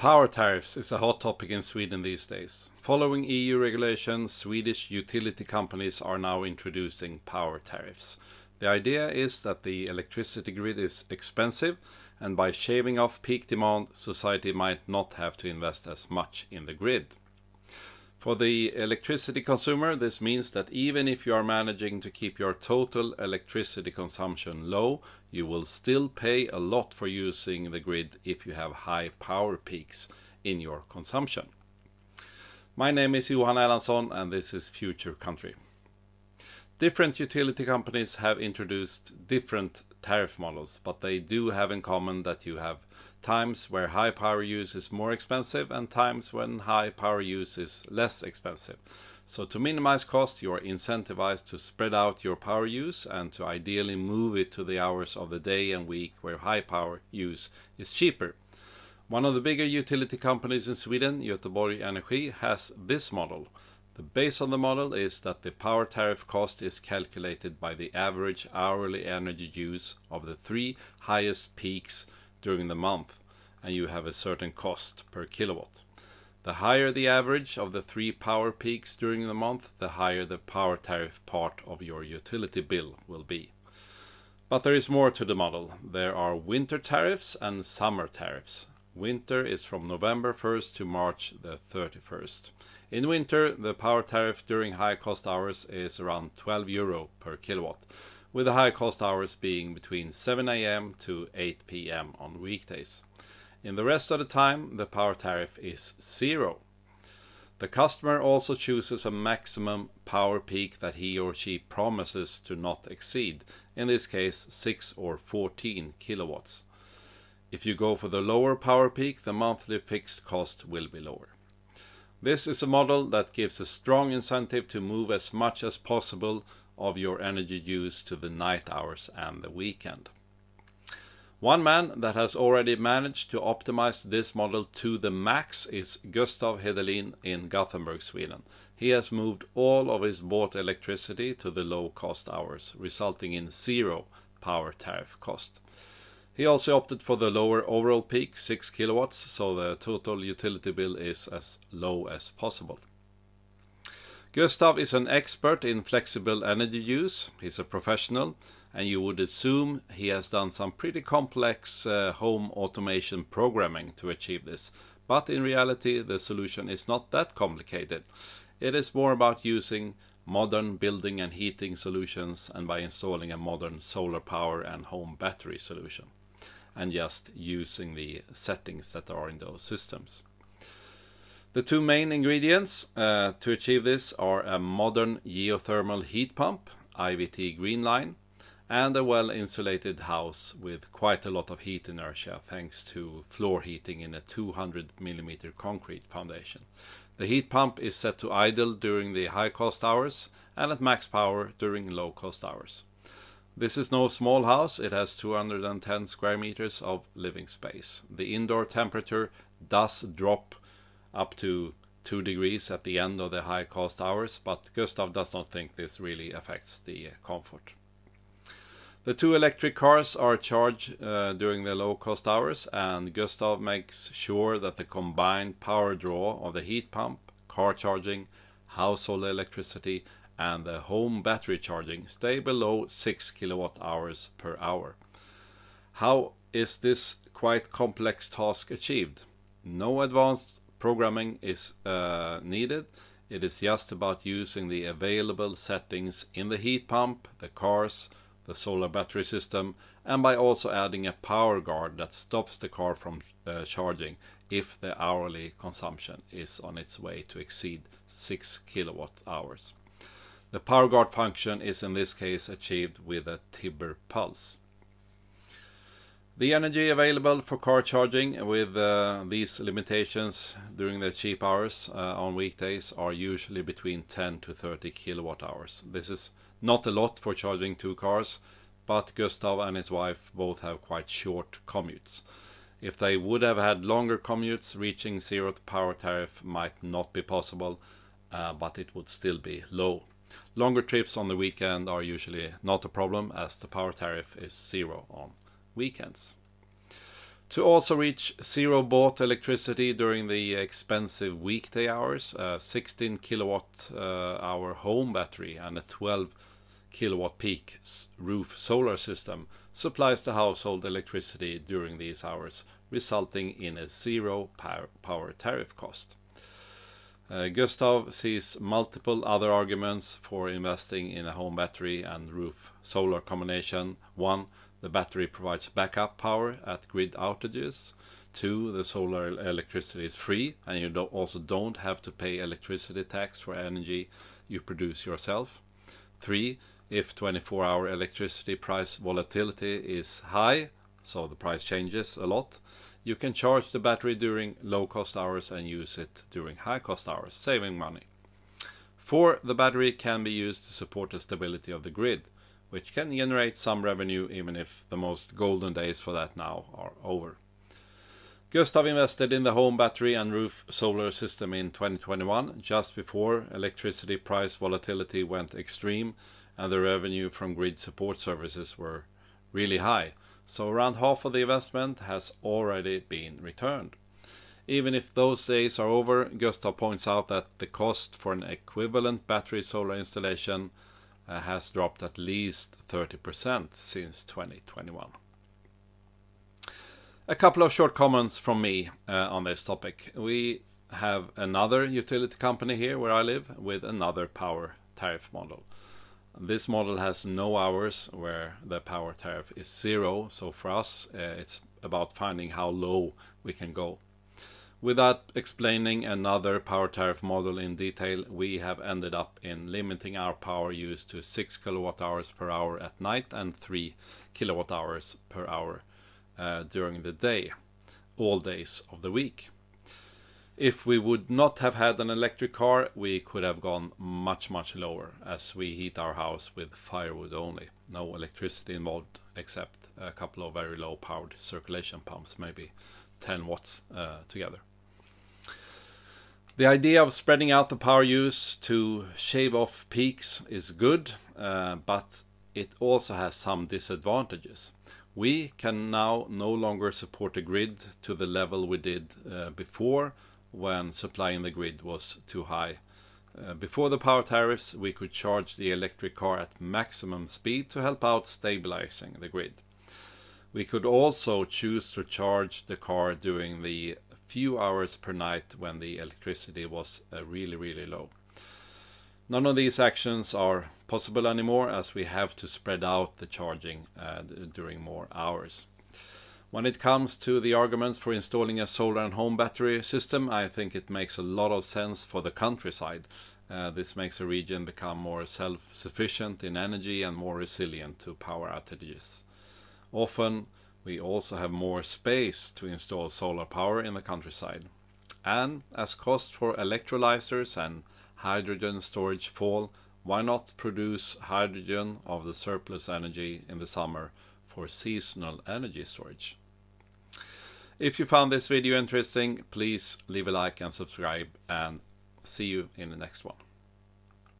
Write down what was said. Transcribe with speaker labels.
Speaker 1: Power tariffs is a hot topic in Sweden these days. Following EU regulations, Swedish utility companies are now introducing power tariffs. The idea is that the electricity grid is expensive, and by shaving off peak demand, society might not have to invest as much in the grid. For the electricity consumer, this means that even if you are managing to keep your total electricity consumption low, you will still pay a lot for using the grid if you have high power peaks in your consumption. My name is Johan Erlandsson and this is Future Country. Different utility companies have introduced different tariff models, but they do have in common that you have times where high power use is more expensive and times when high power use is less expensive. So to minimize cost, you are incentivized to spread out your power use and to ideally move it to the hours of the day and week where high power use is cheaper. One of the bigger utility companies in Sweden, Göteborg Energi, has this model. The base of the model is that the power tariff cost is calculated by the average hourly energy use of the three highest peaks during the month, and you have a certain cost per kilowatt. The higher the average of the three power peaks during the month, the higher the power tariff part of your utility bill will be. But there is more to the model. There are winter tariffs and summer tariffs. Winter is from November 1st to March the 31st. In winter, the power tariff during high cost hours is around €12 per kilowatt, with the high cost hours being between 7 a.m. to 8 p.m. on weekdays. In the rest of the time, the power tariff is zero. The customer also chooses a maximum power peak that he or she promises to not exceed, in this case 6 or 14 kilowatts. If you go for the lower power peak, the monthly fixed cost will be lower. This is a model that gives a strong incentive to move as much as possible of your energy use to the night hours and the weekend. One man that has already managed to optimize this model to the max is Gustav in Gothenburg, Sweden. He has moved all of his bought electricity to the low cost hours, resulting in zero power tariff cost. He also opted for the lower overall peak, 6 kilowatts, so the total utility bill is as low as possible. Gustav is an expert in flexible energy use. He's a professional, and you would assume he has done some pretty complex home automation programming to achieve this. But in reality, the solution is not that complicated. It is more about using modern building and heating solutions and by installing a modern solar power and home battery solution, and just using the settings that are in those systems. The two main ingredients to achieve this are a modern geothermal heat pump, IVT green line, and a well-insulated house with quite a lot of heat inertia thanks to floor heating in a 200mm concrete foundation. The heat pump is set to idle during the high-cost hours and at max power during low-cost hours. This is no small house. It has 210 square meters of living space. The indoor temperature does drop up to 2 degrees at the end of the high cost hours, but Gustav does not think this really affects the comfort. The two electric cars are charged during the low cost hours, and Gustav makes sure that the combined power draw of the heat pump, car charging, household electricity and the home battery charging stay below 6 kilowatt hours per hour. How is this quite complex task achieved? No advanced programming is needed. It is just about using the available settings in the heat pump, the cars, the solar battery system, and by also adding a power guard that stops the car from charging if the hourly consumption is on its way to exceed 6 kilowatt hours. The power guard function is in this case achieved with a Tibber pulse. The energy available for car charging with these limitations during the cheap hours on weekdays are usually between 10 to 30 kilowatt hours. This is not a lot for charging two cars, but Gustav and his wife both have quite short commutes. If they would have had longer commutes, reaching zero power tariff might not be possible, but it would still be low. Longer trips on the weekend are usually not a problem as the power tariff is zero on weekends. To also reach zero bought electricity during the expensive weekday hours, a 16 kilowatt hour home battery and a 12 kilowatt peak roof solar system supplies the household electricity during these hours, resulting in a zero power tariff cost. Gustav sees multiple other arguments for investing in a home battery and roof solar combination. 1. The battery provides backup power at grid outages. 2. The solar electricity is free and you also don't have to pay electricity tax for energy you produce yourself. 3. If 24-hour electricity price volatility is high, so the price changes a lot, you can charge the battery during low-cost hours and use it during high-cost hours, saving money. 4. The battery can be used to support the stability of the grid, which can generate some revenue even if the most golden days for that now are over. Gustav invested in the home battery and roof solar system in 2021, just before electricity price volatility went extreme and the revenue from grid support services were really high. So around half of the investment has already been returned. Even if those days are over, Gustav points out that the cost for an equivalent battery solar installation has dropped at least 30% since 2021. A couple of short comments from me on this topic. We have another utility company here where I live with another power tariff model. This model has no hours where the power tariff is zero, so for us it's about finding how low we can go. Without explaining another power tariff model in detail, we have ended up in limiting our power use to 6 kilowatt hours per hour at night and 3 kilowatt hours per hour during the day, all days of the week. If we would not have had an electric car, we could have gone much lower, as we heat our house with firewood only. No electricity involved except a couple of very low powered circulation pumps, maybe 10 watts together. The idea of spreading out the power use to shave off peaks is good, but it also has some disadvantages. We can now no longer support the grid to the level we did before, when supplying the grid was too high. Before the power tariffs, we could charge the electric car at maximum speed to help out stabilizing the grid. We could also choose to charge the car during the few hours per night when the electricity was really low. None of these actions are possible anymore, as we have to spread out the charging during more hours. When it comes to the arguments for installing a solar and home battery system, I think it makes a lot of sense for the countryside. This makes a region become more self-sufficient in energy and more resilient to power outages. Often, we also have more space to install solar power in the countryside. And as costs for electrolyzers and hydrogen storage fall, why not produce hydrogen of the surplus energy in the summer for seasonal energy storage? If you found this video interesting, please leave a like and subscribe, and see you in the next one.